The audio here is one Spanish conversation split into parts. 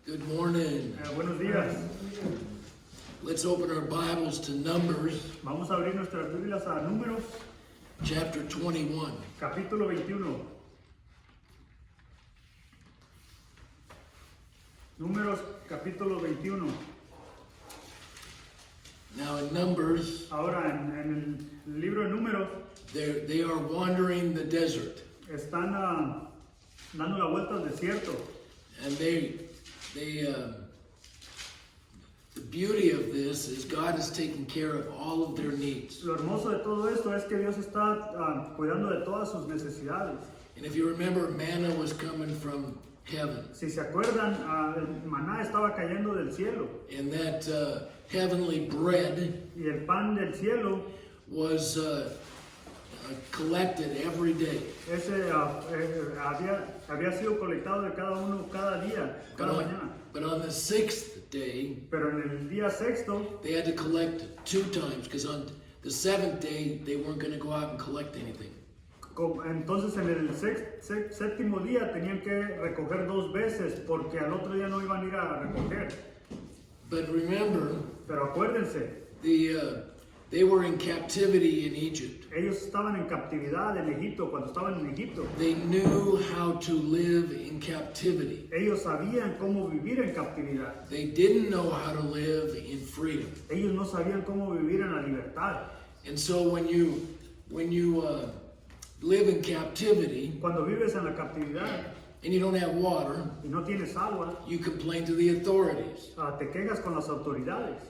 Good morning. Buenos días. Let's open our Bibles to Numbers, Vamos a abrir nuestras Biblias a Números, chapter 21. capítulo 21. Números, capítulo 21. Now in Numbers, Ahora, en el libro de Números, they are wandering the desert, están dando la vuelta al desierto. and the beauty of this is God is taking care of all of their needs. Lo hermoso de todo esto es que Dios está cuidando de todas sus necesidades. And if you remember, manna was coming from heaven, Si se acuerdan, el maná estaba cayendo del cielo and that heavenly bread y el pan del cielo, was collected every day. ese había sido colectado de cada uno cada día, cada mañana. But on the sixth day, Pero en el día sexto they had to collect 2 times, because on the seventh day they weren't going to go out and collect anything. Entonces en el séptimo día tenían que recoger 2 veces porque al otro día no iban a ir a recoger. But remember, Pero acuérdense, they were in captivity in Egypt. ellos estaban en captividad en Egipto. Cuando estaban en Egipto, They knew how to live in captivity. ellos sabían cómo vivir en captividad. They didn't know how to live in freedom. Ellos no sabían cómo vivir en la libertad. And so when you live in captivity Cuando vives en la captividad and you don't have water, y no tienes agua, you complain to the authorities. te quejas con las autoridades.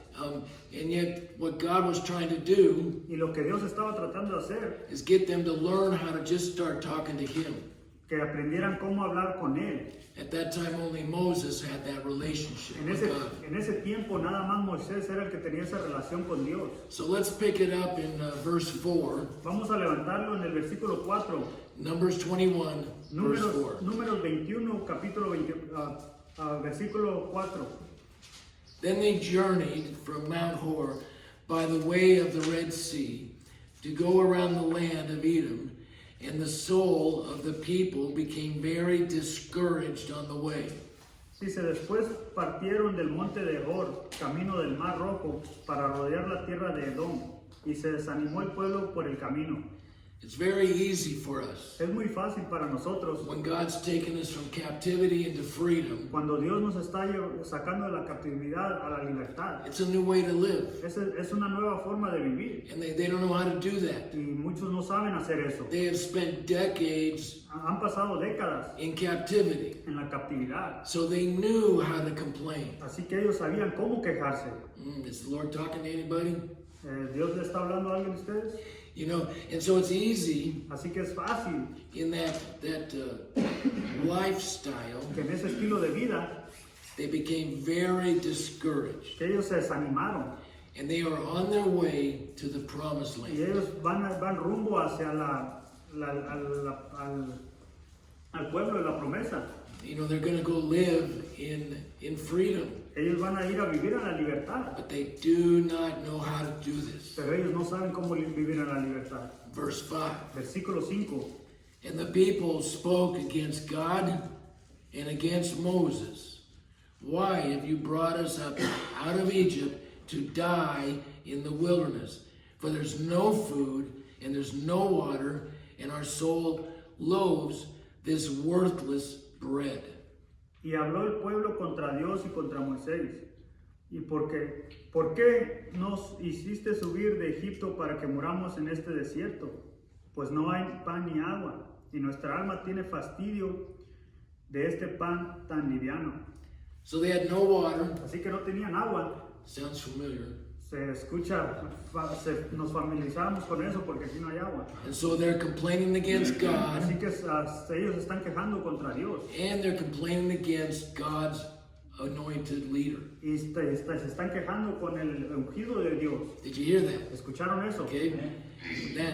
And yet what God was trying to do Y lo que Dios estaba tratando de hacer, is get them to learn how to just start talking to Him. que aprendieran cómo hablar con Él. At that time, only Moses had that relationship with God. En ese tiempo nada más Moisés era el que tenía esa relación con Dios. So let's pick it up in verse 4, Vamos a levantarlo en el versículo 4, Numbers 21, verse 4. números 21, capítulo 20, versículo 4. Then they journeyed from Mount Hor by the way of the Red Sea to go around the land of Edom, and the soul of the people became very discouraged on the way. Dice, después partieron del monte de Hor, camino del Mar Rojo, para rodear la tierra de Edom, y se desanimó el pueblo por el camino. It's very easy for us. Es muy fácil para nosotros, When God's taken us from captivity into freedom, cuando Dios nos está sacando de la captividad a la libertad. it's a new way to live. Es una nueva forma de vivir, And they don't know how to do that. y muchos no saben hacer eso. They have spent decades Han pasado décadas in captivity, en la captividad, so they knew how to complain. así que ellos sabían cómo quejarse. Is the Lord talking to anybody? ¿Dios le está hablando a alguien de ustedes? You know, and so it's easy Así que es fácil in that lifestyle. que en ese estilo de vida, They became very discouraged, que ellos se desanimaron and they are on their way to the promised y land. ellos van rumbo hacia al pueblo de la promesa. You know, they're going to go live in freedom, Ellos van a ir a vivir en la libertad, but they do not know how to do this. pero ellos no saben cómo vivir en la libertad. Verse 5. Versículo 5. And the people spoke against God and against Moses. Why have you brought us up out of Egypt to die in the wilderness? For there's no food and there's no water, and our soul loathes this worthless bread. Y habló el pueblo contra Dios y contra Moisés. ¿Y por qué nos hiciste subir de Egipto para que muramos en este desierto? Pues no hay pan ni agua, y nuestra alma tiene fastidio de este pan tan liviano. So they had no water. Así que no tenían agua. Sounds familiar. Se escucha, nos familiarizamos con eso porque aquí no hay agua. And so they're complaining against God, Así que ellos están quejando contra Dios. and they're complaining against God's anointed leader. Y se están quejando con el ungido de Dios. Did you hear that? ¿Escucharon eso? Okay,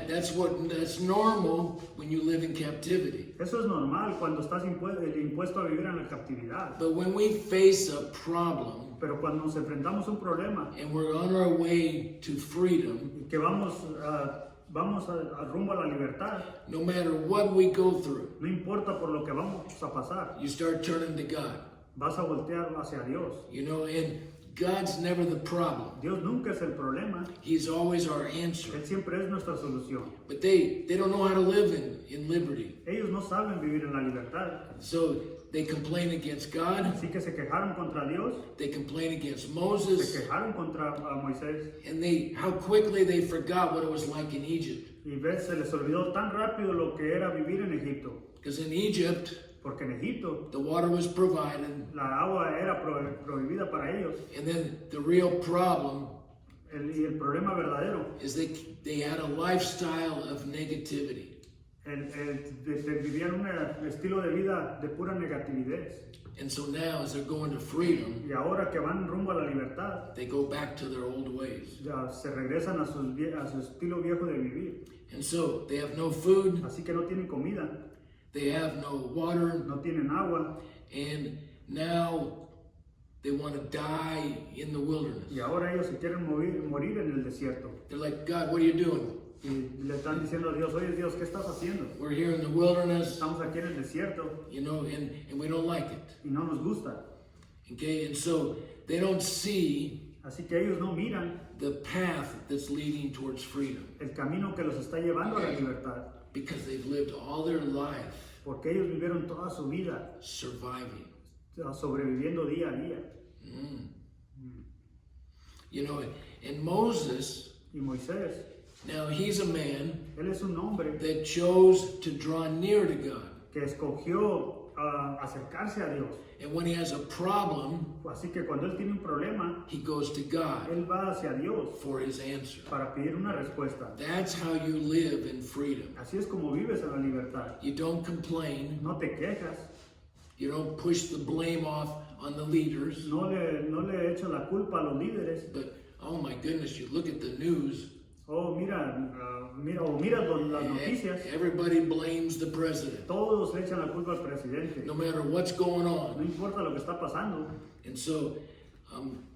that's normal when you live in captivity. Eso es normal cuando estás impuesto a vivir en la captividad. But when we face a problem Pero cuando nos enfrentamos a un problema and we're on our way to freedom, y que vamos rumbo a la libertad, no matter what we go through, no importa por lo que vamos a pasar, you start turning to God. vas a voltear hacia Dios. You know, and God's never the problem. Dios nunca es el problema, He's always our answer. Él siempre es nuestra solución. But they don't know how to live in liberty. Ellos no saben vivir en la libertad, So they complain against God. así que se quejaron contra Dios, They complain against se Moses. quejaron contra Moisés, And how quickly they forgot what it was like in Egypt. y ves, se les olvidó tan rápido lo que era vivir en Egipto, Because in Egypt, porque en Egipto the water was provided. la agua era prohibida para ellos, And then the real problem y el problema verdadero, is they had a lifestyle of negativity. vivían un estilo de vida de pura negatividad. And so now, as they're going to freedom, Y ahora que van rumbo a la libertad, they go back to their old ways. ya se regresan a su estilo viejo de vivir. And so they have no food, Así que no tienen comida, they have no water, no tienen agua, and now they want to die in the wilderness. y ahora ellos se quieren morir en el desierto. They're like, God, what are you doing? Y le están diciendo a Dios, oye Dios, ¿qué estás haciendo? We're here in the wilderness, Estamos aquí en el desierto you know, and we don't like it. y no nos gusta. Okay, and so they don't see Así que ellos no miran the path that's leading towards freedom el camino que los está llevando a la libertad, because they've lived all their life porque ellos vivieron toda su vida surviving. sobreviviendo día a día. You know, and Moses, Y Moisés, now he's a man él es un hombre that chose to draw near to God. que escogió acercarse a Dios. And when he has a problem, Así que cuando él tiene un problema, he goes to God él va hacia Dios for his answer. para pedir una respuesta. That's how you live in freedom. Así es como vives en la libertad. You don't complain. No te quejas, You don't push the blame off on the leaders. no le echas la culpa a los líderes. But oh my goodness, you look at the news. Oh, mira las noticias. Everybody blames the president, Todos le echan la culpa al presidente. no matter what's going No on. importa lo que está pasando. And so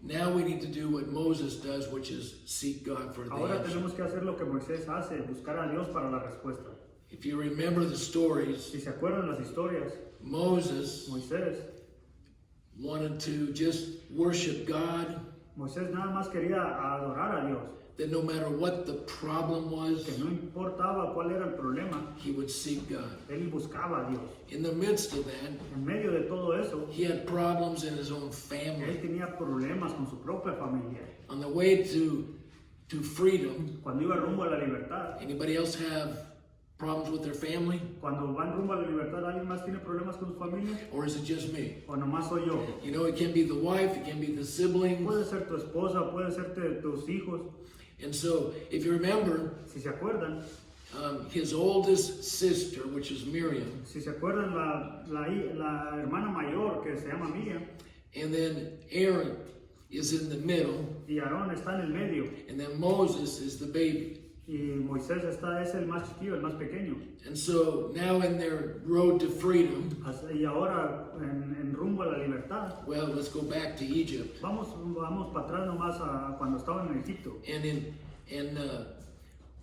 now we need to do what Moses does, which is seek God for the Ahora answer. tenemos que hacer lo que Moisés hace, buscar a Dios para la respuesta. If you remember the stories, Si se acuerdan las historias, Moses Moisés wanted to just worship God, Moisés nada más quería adorar a Dios, that no matter what the problem que was, no importaba cuál era el problema, he would seek God. él buscaba a Dios. In the midst of that, En medio de todo eso, he had problems in his own él family. tenía problemas con su propia familia. On the way to freedom, Cuando iba rumbo a la libertad, anybody else have problems with their family? cuando van rumbo a la libertad, ¿alguien más tiene problemas con su familia? Or is it just me? ¿O nomás soy yo? You know, it can be the wife, it can be the siblings. Puede ser tu esposa, puede ser tus hijos. And so, if you remember, Si se acuerdan, his oldest sister, which is Miriam, si se acuerdan la hermana mayor que se llama Miriam, and then Aaron is in the middle, y Aarón está en el medio, and then Moses is the baby. y Moisés es el más chiquillo, el más pequeño. And so now in their road to freedom, Y ahora en rumbo a la libertad, well, let's go back to Egypt. vamos para atrás nomás a cuando estaban en Egipto. And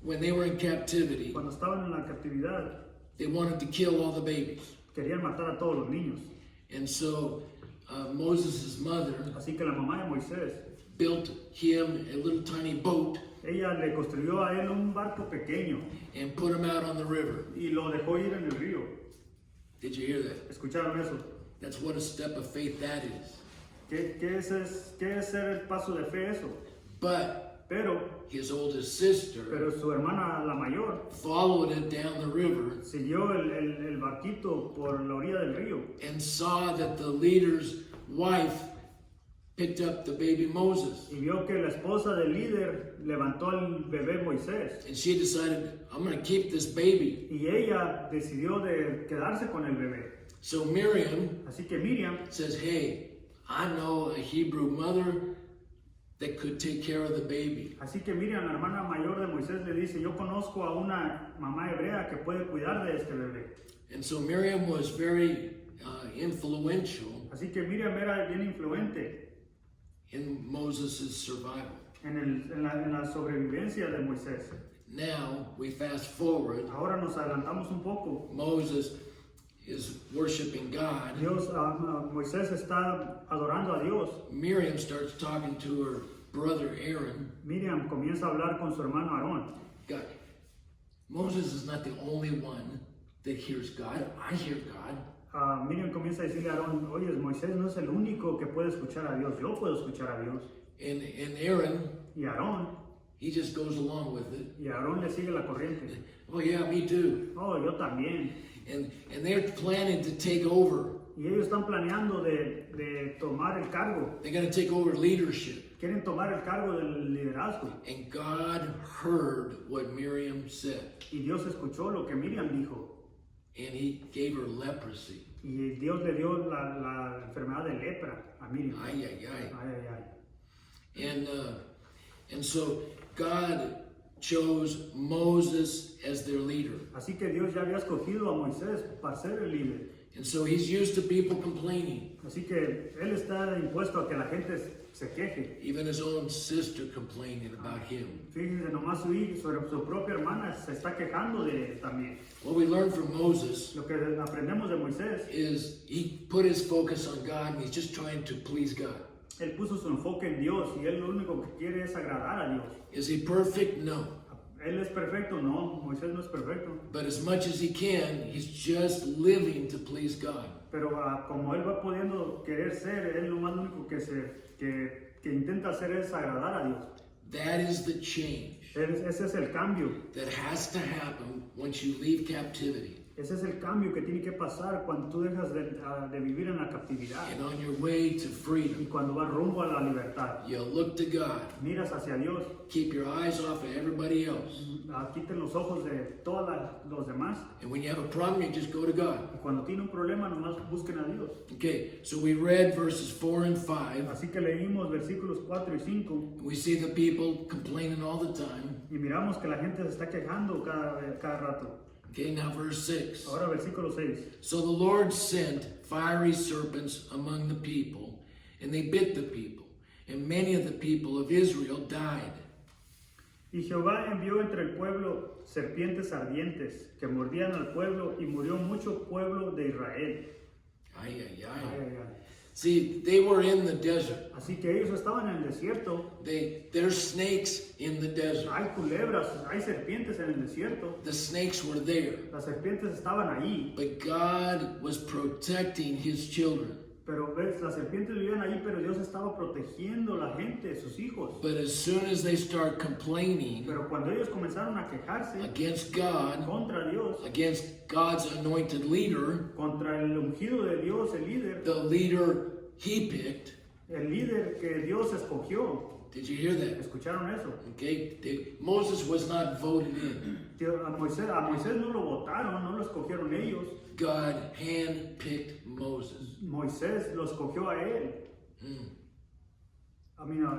when they were in captivity, Cuando estaban en la captividad, they wanted to kill all the babies. querían matar a todos los niños. And so Moses' mother Así que la mamá de Moisés, built him a little tiny boat ella le construyó a él un barco pequeño and put him out on the river. y lo dejó ir en el río. Did you hear that? ¿Escucharon eso? That's what a step of faith that is. ¿Qué es ser el paso de fe eso? But Pero his oldest sister su hermana, la mayor, followed it down the river siguió el barquito por la orilla del río and saw that the leader's wife picked up the baby Moses. y vio que la esposa del líder levantó al bebé Moisés. And she decided, I'm going to keep this baby. Y ella decidió de quedarse con el bebé. So Miriam Así que Miriam says, hey, I know a Hebrew mother that could take care of the baby. Así que Miriam, la hermana mayor de Moisés, le dice, yo conozco a una mamá hebrea que puede cuidar de este bebé. And so Miriam was very influential Así que Miriam era bien influente in Moses' survival. en la sobrevivencia de Moisés. Now we fast forward. Ahora nos adelantamos un poco. Moses is worshiping God, Moisés está adorando a Dios. Miriam starts talking to her brother Aaron. Miriam comienza a hablar con su hermano Aarón. God, Moses is not the only one that hears God. I hear God. Miriam comienza a decirle a Aarón, oye, Moisés no es el único que puede escuchar a Dios, yo puedo escuchar a Dios. And Aaron, Y Aarón, he just goes along with it. y Aarón le sigue la corriente. Oh yeah, me too. Oh, yo también. And they're planning to take over. Y ellos están planeando de tomar el cargo. They're going to take over leadership. Quieren tomar el cargo del liderazgo. And God heard what Miriam said. Y Dios escuchó lo que Miriam dijo. And he gave her leprosy. Y Dios le dio la enfermedad de lepra a Miriam. Ay, ay, ay. Ay, ay, ay. And so God chose Moses as their leader. Así que Dios ya había escogido a Moisés para ser el líder. And so he's used to people complaining. Así que él está impuesto a que la gente se queje. Even his own sister complaining about him. Fíjense, nomás su propia hermana se está quejando de él también. What we learn from Moses Lo que aprendemos de Moisés, is he put his focus on God and he's just trying to please God. él puso su enfoque en Dios y él lo único que quiere es agradar a Dios. Is he perfect? No. ¿Él es perfecto? No, Moisés no es perfecto. But as much as he can, he's just living to please God. Pero como él va pudiendo querer ser, él lo más único que intenta hacer es agradar a Dios. That is the change Ese es el cambio. that has to happen once you leave captivity. Ese es el cambio que tiene que pasar cuando tú dejas de vivir en la captividad And on your way to y freedom, cuando vas rumbo a la libertad. you look to God. Miras hacia Dios, Keep your eyes off of everybody else. quiten los ojos de todos los demás And when you have a problem, you just go to God. y cuando tiene un problema nomás busquen a Dios. Okay, so we read verses 4 and 5. Así que leímos versículos 4 y 5 We see the people complaining all the time. y miramos que la gente se está quejando cada rato. Okay, now verse 6. Ahora versículo 6. So the Lord sent fiery serpents among the people, and they bit the people, and many of the people of Israel died. Y Jehová envió entre el pueblo serpientes ardientes que mordían al pueblo y murió mucho pueblo de Israel. Ay, ay, Ay, ay. ay, ay. See, they were in the desert. Así que ellos estaban en el desierto. There's snakes in the desert. Hay culebras, hay serpientes en el desierto. The snakes were there. Las serpientes estaban ahí. But God was protecting his children. Pero ves, las serpientes vivían ahí, pero Dios estaba protegiendo a la gente, sus hijos. But as soon as they start complaining Pero cuando ellos comenzaron a quejarse against God, contra Dios, against God's anointed leader, contra el ungido de Dios, el leader he picked, líder que Dios escogió. did you hear that? ¿Escucharon eso? Okay, Moses was not voted in. A Moisés no lo votaron, no lo escogieron ellos. God handpicked Moses. Moisés lo escogió a él.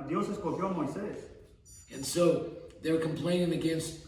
Dios escogió a Moisés. And so they're complaining against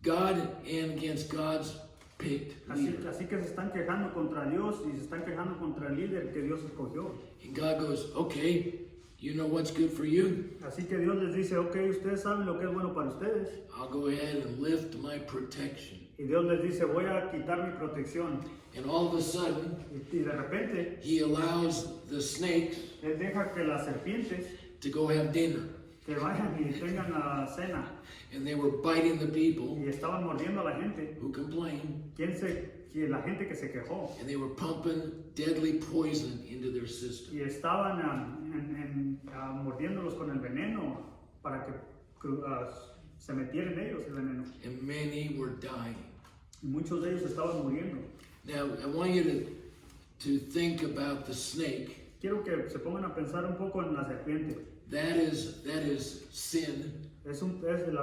God and against God's picked leader. Así que se están quejando contra Dios y se están quejando contra el líder que Dios escogió. And God goes, okay, you know what's good for you? Así que Dios les dice, ok, ustedes saben lo que es bueno para ustedes. I'll go ahead and lift my protection. Y Dios les dice, voy a quitar mi protección. And all of a sudden, Y de repente, he allows the snakes Él deja que las serpientes to go have dinner. que vayan y tengan la cena. And they were biting the people Y estaban mordiendo a la gente. who complained. La gente que se quejó. And they were pumping deadly poison into their system. Y estaban mordiéndolos con el veneno para que se metiera en ellos el veneno. And many were dying. Y muchos de ellos estaban muriendo. Now, I want you to think about the snake. Quiero que se pongan a pensar un poco en la serpiente. That is sin. La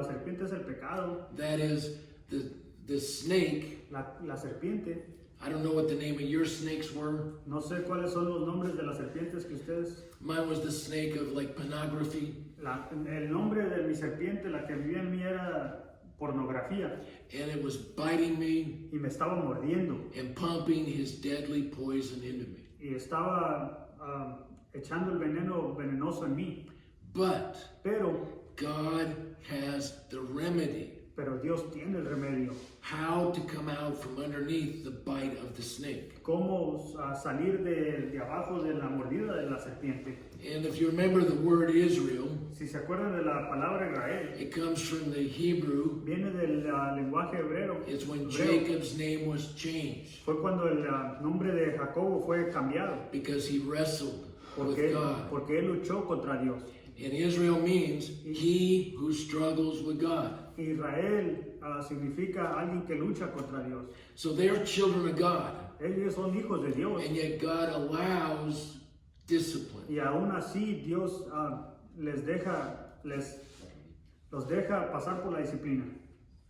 serpiente es el pecado. That is the snake. La serpiente. I don't know what the name of your snakes were. No sé cuáles son los nombres de las serpientes que ustedes. Mine was the snake of like pornography. El nombre de mi serpiente, la que vivía en mí, era pornografía. And it was biting me Y me estaba mordiendo. and pumping his deadly poison into me. Y estaba echando el veneno venenoso en mí. But Pero God has the remedy. Dios tiene el remedio. How to come out from underneath the bite of the snake. Cómo salir de abajo de la mordida de la serpiente. And if you remember the word Israel, Si se acuerdan de la palabra Israel, it comes from the Hebrew. viene del lenguaje hebreo. It's when hebreo. Jacob's name was changed Fue cuando el nombre de Jacobo fue cambiado, because he wrestled with porque, God. porque él luchó contra Dios. And Israel means he who struggles with God. Israel significa alguien que lucha contra Dios. So they're children of God, Ellos son hijos de Dios. and yet God allows discipline. Y aún así Dios los deja pasar por la disciplina.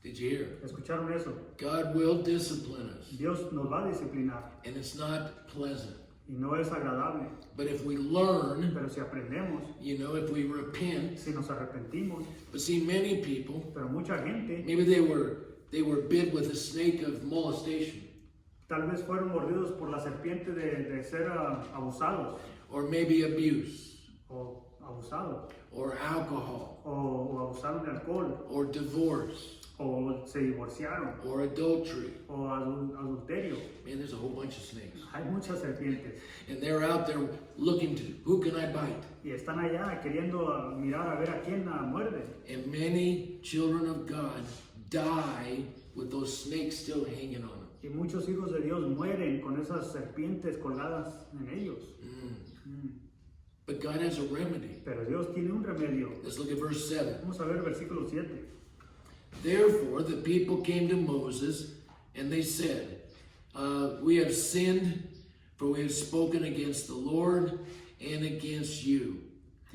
Did you hear? ¿Escucharon eso? God will discipline us, Dios nos va a disciplinar and it's not pleasant. y no es agradable. But if we learn, Pero si aprendemos, if we repent, si nos arrepentimos, but see, many people, pero mucha gente maybe they were bit with a snake of molestation, tal vez fueron mordidos por la serpiente de ser abusados or maybe abuse, o abusados or alcohol, o abusaron de alcohol or divorce, o se divorciaron or adultery. o adulterio. Man, there's a whole bunch of snakes. Hay muchas serpientes And they're out there looking to, who can I bite? y están allá queriendo mirar a ver a quién muerde. And many children of God die with those snakes still hanging on them. Y muchos hijos de Dios mueren con esas serpientes colgadas en ellos. But God has a remedy. Pero Dios tiene un remedio. Let's look at verse 7. Vamos a ver versículo 7. Therefore the people came to Moses, and they said, we have sinned, for we have spoken against the Lord and against you.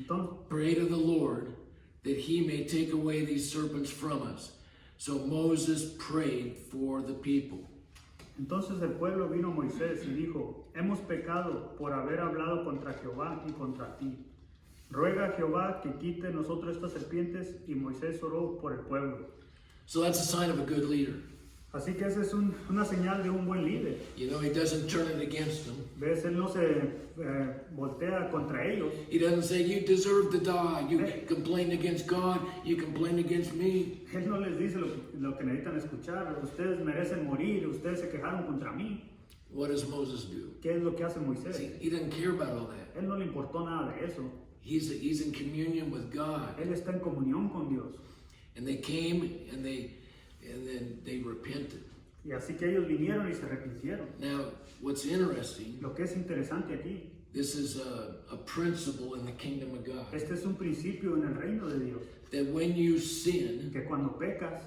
Entonces, Pray to the Lord that he may take away these serpents from us. So Moses prayed for the people. entonces el pueblo vino a Moisés y dijo, hemos pecado por haber hablado contra Jehová y contra ti. Ruega a Jehová que quite de nosotros estas serpientes, y Moisés oró por el pueblo. So that's a sign of a good leader. Así que esa es una señal de un buen líder. He doesn't turn it against them. ¿Ves? Él no se voltea contra ellos. He doesn't say, you deserve to die. You complained against God. You complained against me. Él no les dice lo que necesitan escuchar. Ustedes merecen morir, ustedes se quejaron contra mí. What does Moses do? ¿Qué es lo que hace Moisés? See, he doesn't care about all that. Él no le importó nada de eso. He's in communion with God. Él está en comunión con Dios. And they came and then they repented. Y así que ellos vinieron y se arrepintieron. Now, what's interesting, Lo que es interesante aquí, this is a principle in the kingdom of God. este es un principio en el reino de Dios. That when you sin, Que cuando pecas,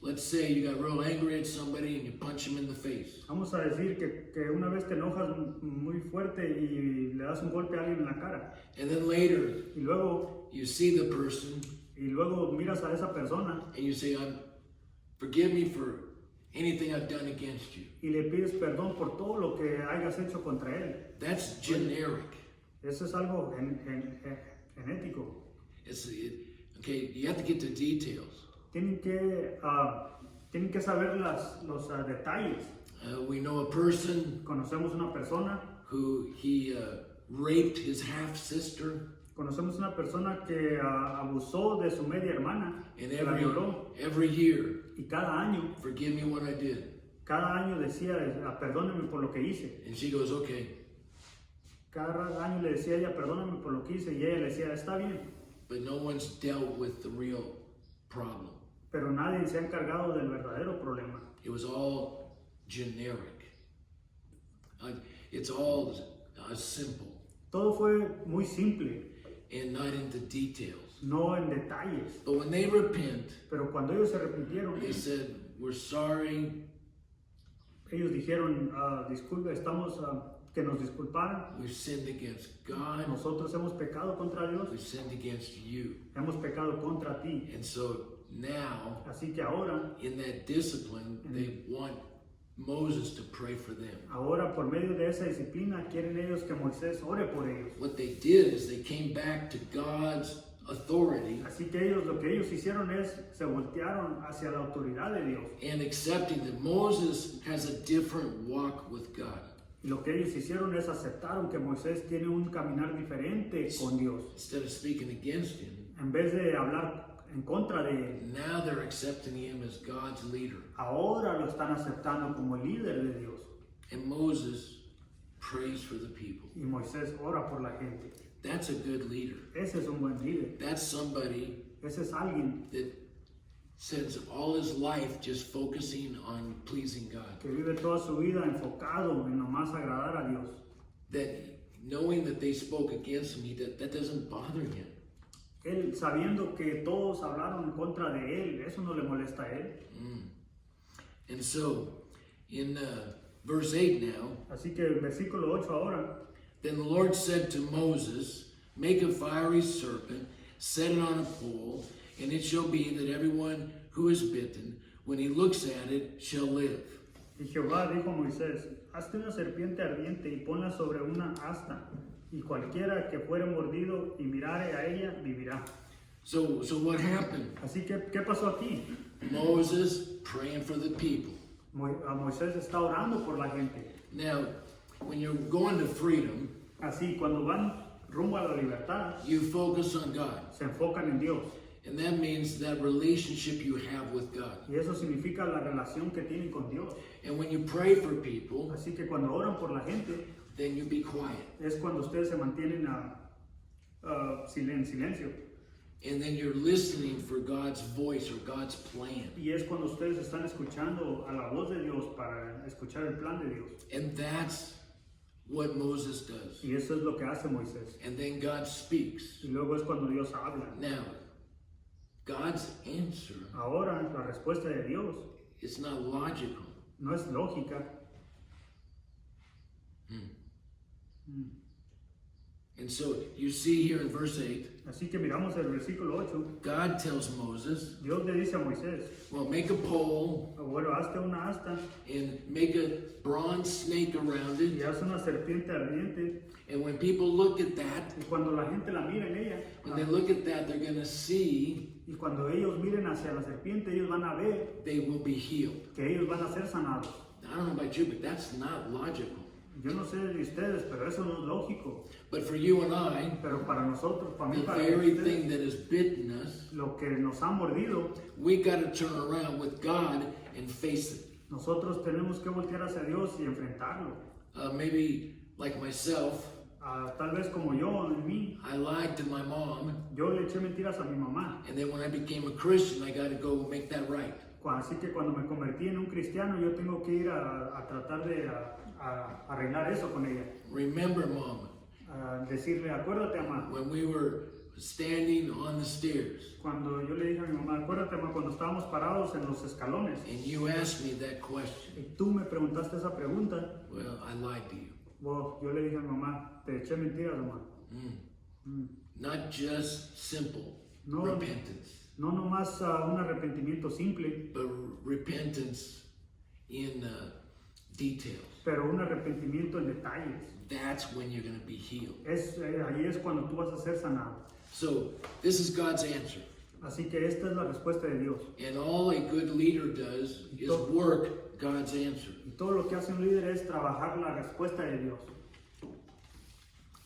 let's say you got real angry at somebody and you punch him in the face. vamos a decir que una vez te enojas muy fuerte y le das un golpe a alguien en la cara. And then later, Y luego you miras a esa persona and you say, forgive me for anything I've done against you. y le pides perdón por todo lo que hayas hecho contra él. That's generic. Eso es algo genético. Okay, you have to get the details. Tienen que saber los detalles. We know a person Conocemos una persona, who he raped his half-sister, conocemos una persona que abusó de su media hermana, and que la violó. every year, Y cada año forgive me what I did. decía, perdóname por lo que hice. And she goes, okay. Cada año le decía a ella, perdóname por lo que hice, y ella le decía, está bien. But no one's dealt with the real problem. Pero nadie se ha encargado del verdadero problema. It was all generic. It's all simple Todo fue muy simple, and not into details. no en detalles. But when they repent, Pero cuando ellos se arrepintieron, they said, we're sorry, ellos dijeron, disculpe, que nos disculparan. we've sinned against God, Nosotros hemos pecado contra Dios, we've sinned against you. hemos pecado contra ti. And so now, Así que ahora, in that discipline, they want Moses to pray for them. por medio de esa disciplina, quieren ellos que Moisés ore por ellos. What they did is they came back to God's authority Así que lo que ellos hicieron es, se voltearon hacia la autoridad de Dios. and accepting that Moses has a different walk with God. Y lo que ellos hicieron es aceptaron que Moisés tiene un caminar diferente con Dios. Instead of speaking against him, En vez de hablar en contra de él, now they're accepting him as God's leader. ahora lo están aceptando como el líder de Dios. And Moses prays for the people. Y Moisés ora por la gente. That's a good leader. Ese es un buen líder. That's somebody Ese es alguien that spends all his life just focusing on pleasing God. que vive toda su vida enfocado en nomás agradar a Dios. That knowing that they spoke against him, that doesn't bother him. Él sabiendo que todos hablaron en contra de él, eso no le molesta a él. And so, in verse 8 now, Así que el versículo 8 ahora, then the Lord said to Moses, make a fiery serpent, set it on a pole, and it shall be that everyone who is bitten, when he looks at it, shall live. y Jehová dijo a Moisés, hazte una serpiente ardiente y ponla sobre una asta, y cualquiera que fuere mordido y mirare a ella, vivirá. So what happened? Así que, ¿qué pasó aquí? Moses praying for the people. Moisés está orando por la gente. Now, when you're going to freedom, Así, cuando van rumbo a la libertad, you focus on God. se enfocan en Dios. And that means that relationship you have with God. Y eso significa la relación que tienen con Dios. And when you pray for people, Así que cuando oran por la gente, then you be quiet. es cuando ustedes se mantienen en silencio. And then you're listening for God's voice or God's plan. Y es cuando ustedes están escuchando a la voz de Dios para escuchar el plan de Dios. And that's what Moses does. Y eso es lo que hace Moisés. And then God speaks. Y luego es cuando Dios habla. Now, God's answer Ahora la respuesta de Dios is not logical. no es lógica. And so you see here in verse 8, Así que miramos el versículo 8. God tells Moses, Dios le dice a Moisés, well, make a pole bueno, hazte una asta and make a bronze snake around y it. haz una serpiente ardiente. And when people look at that, Y cuando la gente la mira en ella, when they look at that, they're going to see y cuando ellos miren hacia la serpiente, ellos van a ver they will be healed. que ellos van a ser sanados. I don't know about you, but that's not logical. Yo no sé de ustedes, pero eso no es lógico. But for you and I, Pero para nosotros, para mí, the para very ustedes, thing that has bitten us, lo que nos ha mordido, we got to turn around with God and face it. nosotros tenemos que voltear hacia Dios y enfrentarlo. Maybe like myself, Tal vez como yo, en mí, I lied to my mom, yo le eché mentiras a mi mamá. and then when I became a Christian, I got to go make that right. Así que cuando me convertí en un cristiano, yo tengo que ir a tratar de arreglar eso con ella. Remember, Mom, A decirle, acuérdate, mamá. when we were standing on the stairs Cuando yo le dije a mi mamá, acuérdate, mamá, cuando estábamos parados en los escalones and you asked me that question, y tú me preguntaste esa pregunta, well, I lied to you. yo le dije a mi mamá, te eché mentiras, mamá. Not just simple No. repentance, No nomás un arrepentimiento simple, but repentance in details. pero un arrepentimiento en detalles. That's when you're going to be healed. Ahí es cuando tú vas a ser sanado. So, this is God's answer. Así que esta es la respuesta de Dios. And all a good leader does is work God's answer. Y todo lo que hace un líder es trabajar la respuesta de Dios.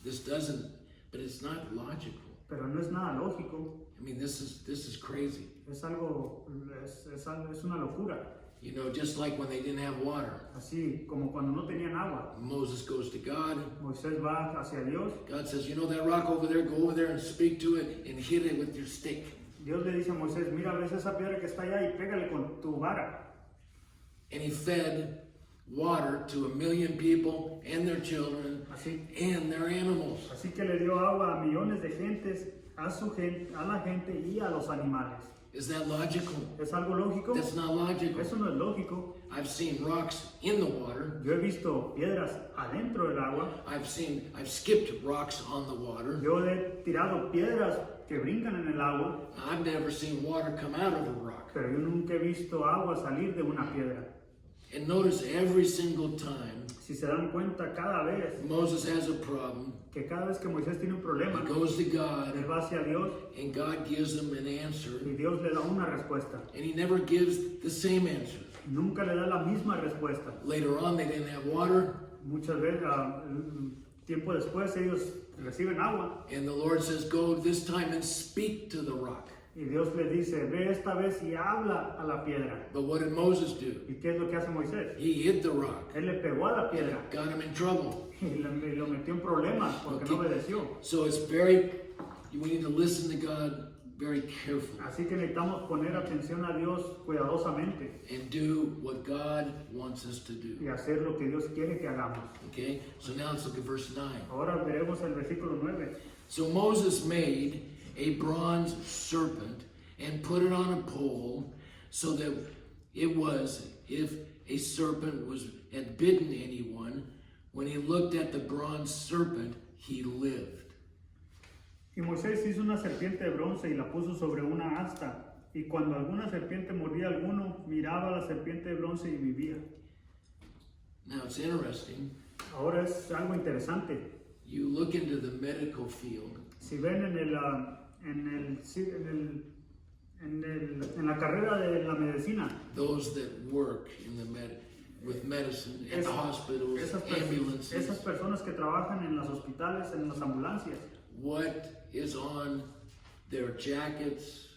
This doesn't, but it's not logical. Pero no es nada lógico. I mean, this is crazy. Es algo, es una locura. You know, just like when they didn't have water, Así como cuando no tenían agua. Moses goes to God. Moisés va hacia Dios. God says, you know that rock over there? Go over there and speak to it and hit it with your stick. Dios le dice a Moisés, mira, ves esa piedra que está allá y pégale con tu vara. And he fed water to 1 million people and their children Así, and their animals. así que le dio agua a millones de gentes, a la gente y a los animales. Is that logical? ¿Es algo lógico? That's not logical. Eso no es lógico. I've seen rocks in the water. Yo he visto piedras adentro del agua. I've skipped rocks on the water. Yo he tirado piedras que brincan en el agua, I've never seen water come out of a rock. pero yo nunca he visto agua salir de una piedra. And notice every single time Si se dan cuenta, cada vez Moses has a problem, que cada vez que Moisés tiene un problema, he goes to God él va hacia Dios and God gives him an answer. y Dios le da una respuesta. And he never gives the same answer. Nunca le da la misma respuesta. Later on, they didn't have water. Muchas veces, tiempo después, ellos reciben agua And the Lord says, go this time and speak to the rock. Y Dios le dice, ve esta vez y habla a la piedra. But what did Moses do? ¿Y qué es lo que hace Moisés? He hit the rock. Él le pegó a la piedra Got him in trouble. y lo metió en problemas porque no obedeció. So we need to listen to God very carefully Así que necesitamos poner atención a Dios cuidadosamente and do what God wants us to do. y hacer lo que Dios quiere que hagamos. Okay? So now let's look at verse 9. Ahora veremos el versículo 9. So Moses made a bronze serpent and put it on a pole so that it was, if a serpent had bitten anyone, when he looked at the bronze serpent, he lived. Y Moisés hizo una serpiente de bronce y la puso sobre una asta. Y cuando alguna serpiente mordía a alguno, miraba a la serpiente de bronce y vivía. Now it's interesting. Ahora es algo interesante. You look into the medical field, Si ven en la carrera de la medicina, those that work in with medicine at the hospitals, ambulances, esas personas que trabajan en los hospitales, en las ambulancias, what is on their jackets,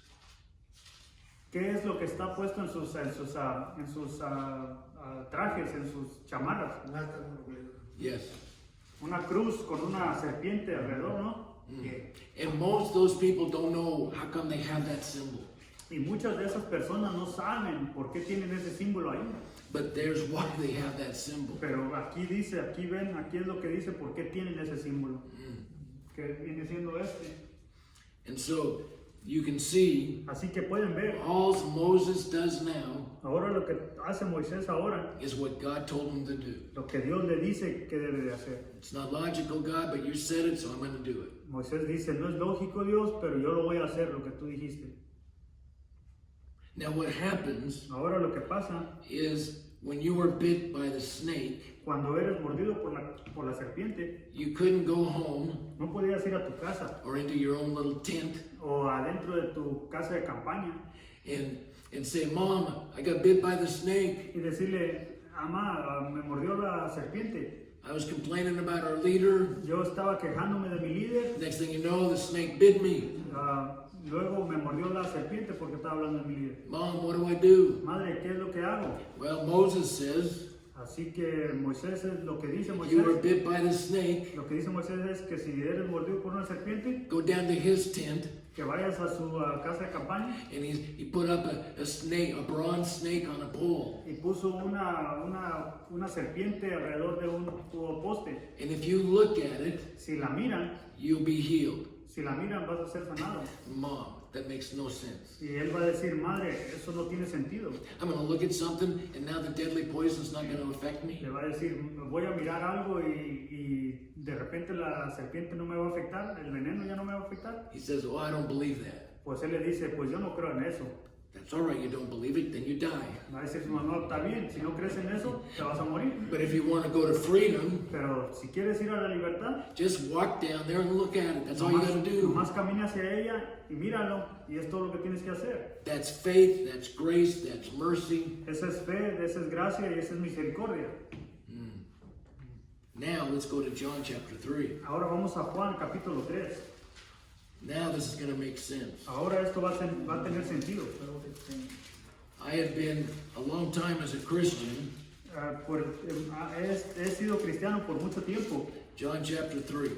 ¿qué es lo que está puesto en sus trajes, en sus chamarras? yes. Una cruz con una serpiente alrededor, ¿no? And most of those people don't know how come they have that symbol. Y muchas de esas personas no saben por qué tienen ese símbolo ahí. But there's why they have that symbol. Pero aquí dice, aquí ven, aquí es lo que dice por qué tienen ese símbolo. Que viene siendo este. And so you can see Así que pueden ver, all Moses does now ahora lo que hace Moisés ahora, is what God told him to do. lo que Dios le dice que debe de hacer. It's not logical, God, but you said it, so I'm going to do it. Moisés dice, no es lógico Dios, pero yo lo voy a hacer, lo que tú dijiste. Now what happens Ahora lo que pasa, is when you were bit by the snake, cuando eres mordido por la serpiente, you couldn't go home no podías ir a tu casa or into your own little tent o adentro de tu casa de campaña and say, Mom, I got bit by the snake. y decirle, mamá, me mordió la serpiente. I was complaining about our leader. Yo estaba quejándome de mi líder, Next thing you know, the snake bit me. luego me mordió la serpiente porque estaba hablando de mi líder. Mom, what do I do? Madre, ¿qué es lo que hago? Well, Moses says, Así que Moisés es lo que dice you were Moisés. bit by the snake. Lo que dice Moisés es que si eres mordido por una serpiente, Go down to his tent, que vayas a su casa de campaña and he put up a snake, a bronze snake on a pole. y puso una serpiente alrededor de un poste. And if you look at it, Si la miran, you'll be healed. si la miran vas a ser sanado. Mom, that makes no sense. Y él va a decir, madre, eso no tiene sentido. I'm going to look at something, and now the deadly poison's not going to affect me. Le va a decir, voy a mirar algo y de repente la serpiente no me va a afectar, el veneno ya no me va a afectar. He says, oh, I don't believe that. Pues él le dice, pues yo no creo en eso. That's all right, you don't believe it, then you die. Va a decir, no, está bien, si no crees en eso, te vas a morir. But if you want to go to freedom, Pero si quieres ir a la libertad, just walk down there and look at it. That's all you got to do. nomás camina hacia ella y míralo, y es todo lo que tienes que hacer. That's faith, that's grace, that's mercy. Esa es fe, esa es gracia y esa es misericordia. Now let's go to John chapter 3. Ahora vamos a Juan capítulo 3. Now this is going to make sense. Ahora esto va a tener sentido. I have been a long time as a Christian. He sido cristiano por mucho tiempo. John chapter 3.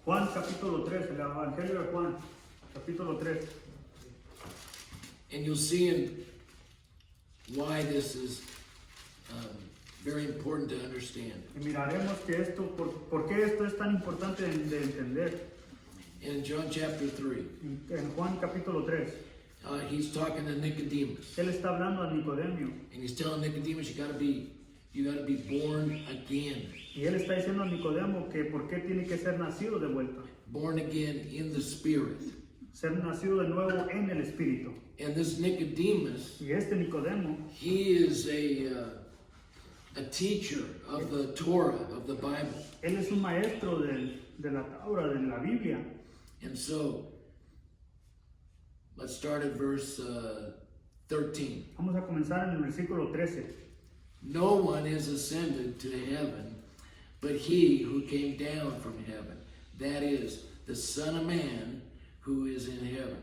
Juan capítulo 3, el Evangelio de Juan capítulo 3. And you'll see why this is very important to understand. Y miraremos que esto, por qué esto es tan importante de entender. In John chapter 3, En Juan capítulo 3, he's talking to Nicodemus. él está hablando a Nicodemio. And he's telling Nicodemus, you gotta be born again. Y él está diciendo a Nicodemo que por qué tiene que ser nacido de vuelta. Born again in the Spirit. Ser nacido de nuevo en el Espíritu. And this Nicodemus, Y este Nicodemo, he is a teacher of the Torah, of the Bible. él es un maestro de la Torah, de la Biblia. And so, let's start at verse 13. Vamos a comenzar en el versículo 13. No one is ascended to heaven, but he who came down from heaven, that is, the Son of Man who is in heaven.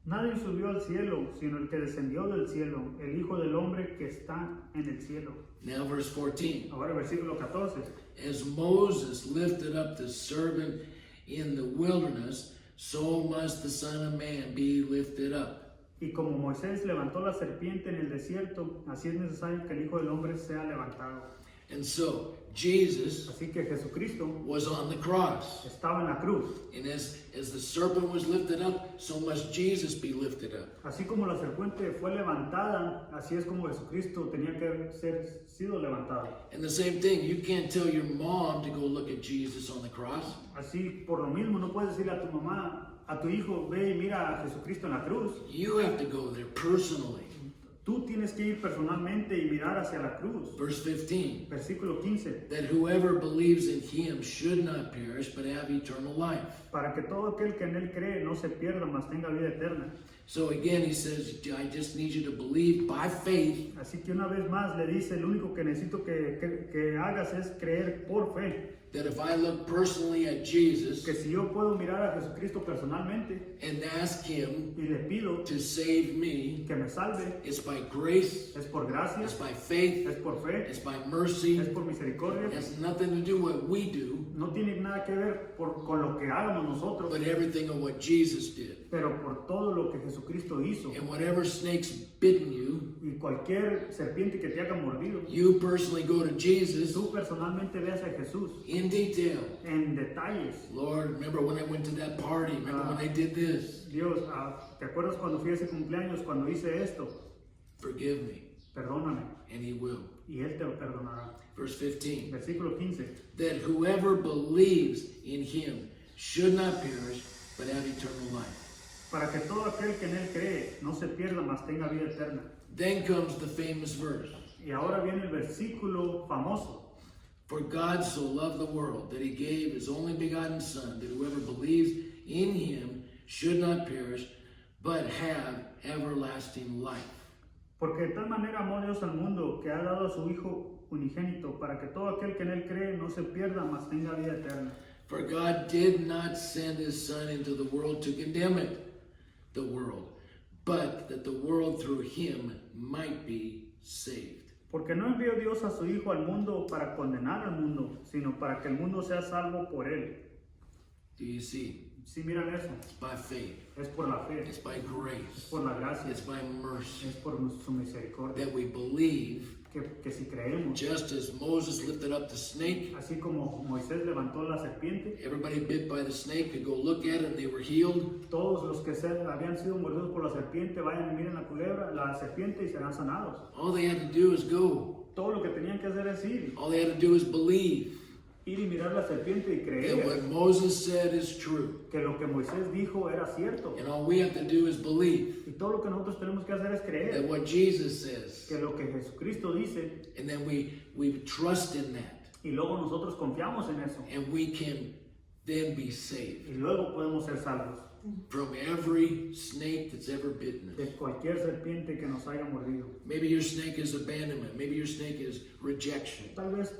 Nadie subió al cielo, sino el que descendió del cielo, el Hijo del Hombre que está en el cielo. Now verse 14. Ahora versículo 14. As Moses lifted up the serpent in the wilderness, so must the Son of Man be lifted up. Y como Moisés levantó la serpiente en el desierto, así es necesario que el Hijo del Hombre sea levantado. And so Jesus Así que Jesucristo was on the cross. estaba en la cruz. And as the serpent was lifted up, so must Jesus be lifted up. Así como la serpiente fue levantada, así es como Jesucristo tenía que ser sido levantado. And the same thing, you can't tell your mom to go look at Jesus on the cross. Así, por lo mismo, no puedes decirle a tu mamá, a tu hijo, ve y mira a Jesucristo en la cruz. You have to go there personally. Tú tienes que ir personalmente y mirar hacia la cruz. Verse 15, Versículo 15. that whoever believes in him should not perish, but have eternal life. Para que todo aquel que en él cree no se pierda, mas tenga vida eterna. So again, he says, I just need you to believe by faith. Así que una vez más le dice, lo único que necesito que hagas es creer por fe. That if I look personally at Jesus Que si yo puedo mirar a Jesucristo personalmente and ask him y le pido to save me, que me salve, it's by grace, es por gracia, it's by faith, es por fe, it's by mercy. es por misericordia. It has nothing to do what we do, No tiene nada que ver con lo que hagamos nosotros, but everything of what Jesus did. pero por todo lo que Jesucristo hizo. And whatever snake's bitten you, Y cualquier serpiente que te haga mordido, you personally go to Jesus tú personalmente veas a Jesús in detail. en detalles. Lord, remember when I went to that party? Remember when I did this? Dios, ¿te acuerdas cuando fui a ese cumpleaños, cuando hice esto? Forgive me. Perdóname, And he will. y Él te lo perdonará. Verse 15. Versículo 15. That whoever believes in him should not perish, but have eternal life. Para que todo aquel que en Él cree no se pierda, mas tenga vida eterna. Then comes the famous verse. Y ahora viene el versículo famoso. For God so loved the world that he gave his only begotten Son, that whoever believes in him should not perish, but have everlasting life. Porque de tal manera amó Dios al mundo que ha dado a su Hijo unigénito, para que todo aquel que en Él cree no se pierda, mas tenga vida eterna. For God did not send his Son into the world to condemn the world, but that the world through him might be saved. Porque no envió Dios a su Hijo al mundo para condenar al mundo, sino para que el mundo sea salvo por Él. Do you see? Si miran eso, It's by faith. es por la fe, It's by es grace. por la gracia, It's by mercy es por su misericordia. that we believe, Que si creemos, just as Moses lifted up the snake, así como Moisés levantó la serpiente, everybody bit by the snake could go look at it and they were healed. todos los que habían sido mordidos por la serpiente vayan y miren la culebra, la serpiente, y serán sanados. All they had to do is go. Todo lo que tenían que hacer es ir All they had to do is believe y mirar la serpiente y that creer what Moses said is true. que lo que Moisés dijo era cierto. And all we have to do is believe Y todo lo que nosotros tenemos que hacer es that creer what Jesus says. que lo que Jesucristo dice, And then we trust in that. y luego nosotros confiamos en eso, And we can then be saved y luego podemos ser salvos from every snake that's ever bitten de us. cualquier serpiente que nos haya mordido. Maybe your snake is abandonment. Maybe your snake is rejection. Tal vez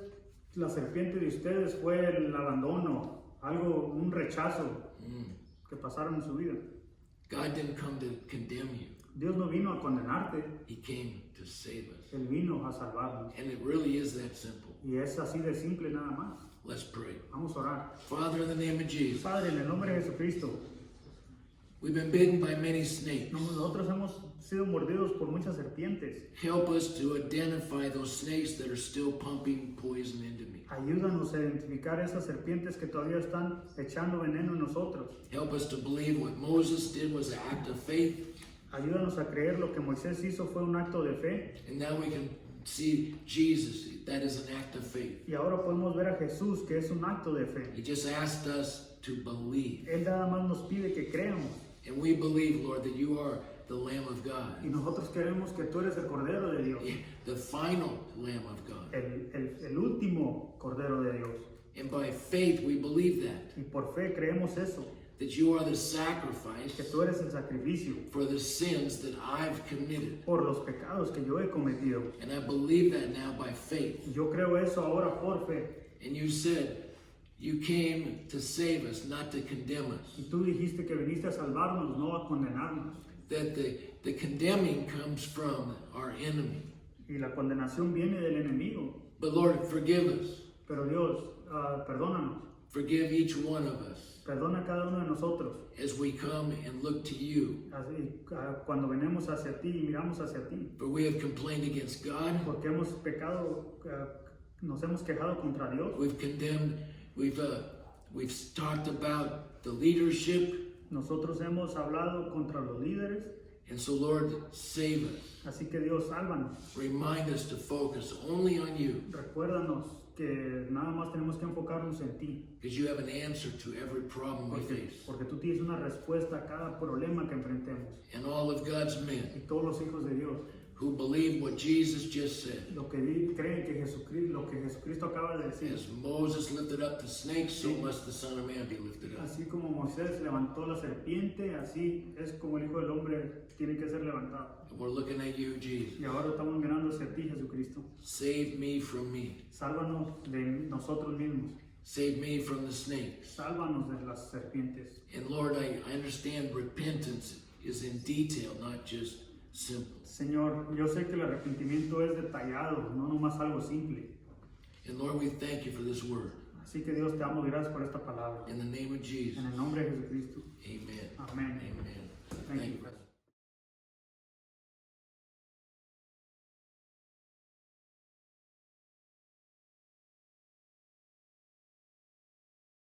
la serpiente de ustedes fue el abandono, un rechazo que pasaron en su vida. God didn't come to condemn you. Dios no vino a condenarte, He came to save us. Él vino a salvarnos. And it really is that simple. Y es así de simple nada más. Let's pray. Vamos a orar. Father, in the name of Jesus, Padre, en el nombre de Jesucristo, we've been bitten by many snakes. nosotros hemos sido mordidos por muchas serpientes. Help us to identify those snakes that are still pumping poison into me. Ayúdanos a identificar esas serpientes que todavía están echando veneno en nosotros. Help us to believe what Moses did was an act of faith. Ayúdanos a creer lo que Moisés hizo fue un acto de fe. And now we can see Jesus. That is an act of faith. Y ahora podemos ver a Jesús, que es un acto de fe. He just asked us to believe. Él nada más nos pide que creamos. And we believe, Lord, that you are the Lamb of God, Y nosotros creemos que tú eres el Cordero de Dios. the final Lamb of God. El último Cordero de Dios. And by faith, we believe that. Y por fe creemos eso. That you are the sacrifice Que tú eres el sacrificio for the sins that I've committed. por los pecados que yo he cometido. And I believe that now by faith. Y yo creo eso ahora por fe. And you said you came to save us, not to condemn us. Y tú dijiste que viniste a salvarnos, no a condenarnos. that the condemning comes from our enemy. Y la condenación viene del enemigo. But Lord, forgive us. Pero Dios, perdónanos. Forgive each one of us Perdona a cada uno de nosotros. as we come and look to you. Así, cuando venimos hacia ti y miramos hacia ti. For we have complained against God. Porque hemos pecado, nos hemos quejado contra Dios. We've condemned, we've talked about the leadership. Nosotros hemos hablado contra los líderes. And so Lord, save us. Así que Dios, sálvanos. Remind us to focus only on you. Recuérdanos que nada más tenemos que enfocarnos en ti. Because you have an answer to every problem we face. Porque tú tienes una respuesta a cada problema que enfrentemos. And all of God's men Y todos los hijos de Dios, who believe what Jesus just said. creen que Jesucristo, lo que Jesucristo acaba de decir. As Moses lifted up the snake, so must the Son of Man be lifted up. Así como Moisés levantó la serpiente, así es como el Hijo del Hombre tiene que ser levantado. And we're looking at you, Jesus. Y ahora estamos mirando hacia ti, Jesucristo. Save me from me. Sálvanos de nosotros mismos. Save me from the snakes. Sálvanos de las serpientes. And Lord, I understand repentance is in detail, not just simple. Señor, yo sé que el arrepentimiento es detallado, no nomás algo simple. And Lord, we thank you for this word. Así que Dios, te damos gracias por esta palabra. In the name of Jesus. En el nombre de Jesucristo. Amen. Amén. Amen. Thank Thank you. you.